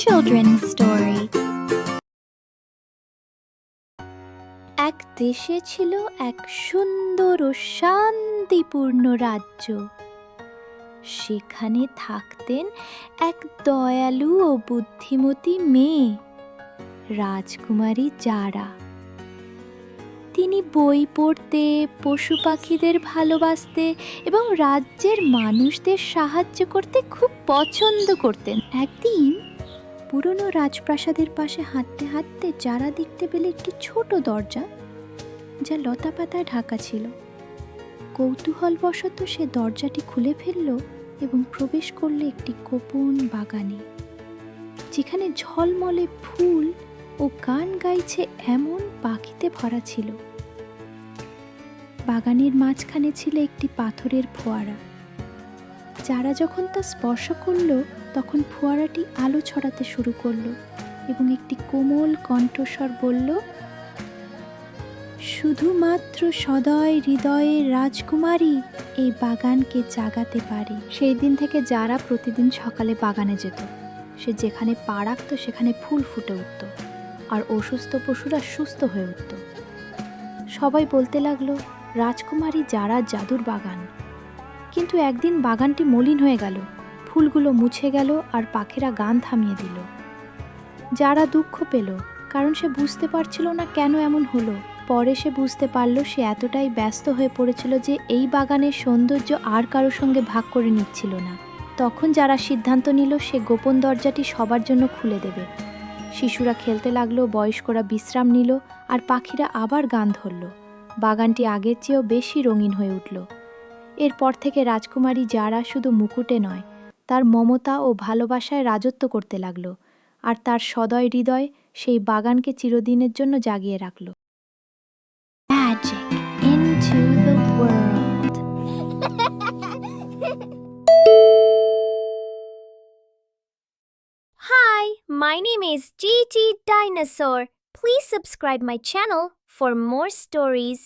children's story. এক দেশে ছিল এক সুন্দর ও শান্তিপূর্ণ রাজ্য। সেখানে থাকতেন এক দয়ালু ও বুদ্ধিমতী মেয়ে, রাজকুমারী যারা। তিনি বই পড়তে, পশু পাখিদের ভালোবাসতে এবং রাজ্যের মানুষদের সাহায্য করতে খুব পছন্দ করতেন। একদিন পুরনো রাজপ্রাসাদের পাশে হাঁটতে হাঁটতে যারা দেখতে পেল একটি ছোট দরজা, যা লতাপাতায় ঢাকা ছিল। কৌতূহলবশত সে দরজাটি খুলে ফেলল এবং প্রবেশ করল একটি গোপন বাগানে, যেখানে ঝলমলে ফুল ও গান গাইছে এমন পাখিতে ভরা ছিল। বাগানের মাঝখানে ছিল একটি পাথরের ফোয়ারা। যারা যখন তা স্পর্শ করল, তখন ফোয়ারাটি আলো ছড়াতে শুরু করলো এবং একটি কোমল কণ্ঠস্বর বলল, শুধুমাত্র সদয় হৃদয়ের রাজকুমারী এই বাগানকে জাগাতে পারে। সেই দিন থেকে যারা প্রতিদিন সকালে বাগানে যেত। সে যেখানে পা রাখত সেখানে ফুল ফুটে উঠত, আর অসুস্থ পশুরা সুস্থ হয়ে উঠত। সবাই বলতে লাগলো, রাজকুমারী যারা জাদুর বাগান। কিন্তু একদিন বাগানটি মলিন হয়ে গেল, ফুলগুলো মুছে গেল আর পাখিরা গান থামিয়ে দিল। যারা দুঃখ পেল, কারণ সে বুঝতে পারছিল না কেন এমন হলো। পরে সে বুঝতে পারল সে এতটাই ব্যস্ত হয়ে পড়েছিল যে এই বাগানের সৌন্দর্য আর কারোর সঙ্গে ভাগ করে নিচ্ছিল না। তখন যারা সিদ্ধান্ত নিল সে গোপন দরজাটি সবার জন্য খুলে দেবে। শিশুরা খেলতে লাগলো, বয়স্করা বিশ্রাম নিল, আর পাখিরা আবার গান ধরল। বাগানটি আগের চেয়েও বেশি রঙিন হয়ে উঠল। এরপর থেকে রাজকুমারী যারা শুধু মুকুটে নয়, তার মমতা ও ভালোবাসায় রাজত্ব করতে লাগলো, আর তার সদয় হৃদয় সেই বাগানকে চিরদিনের জন্য জাগিয়ে রাখল। Magic into the world. Hi, my name is Gigi Dinosaur. Please subscribe my channel for more stories.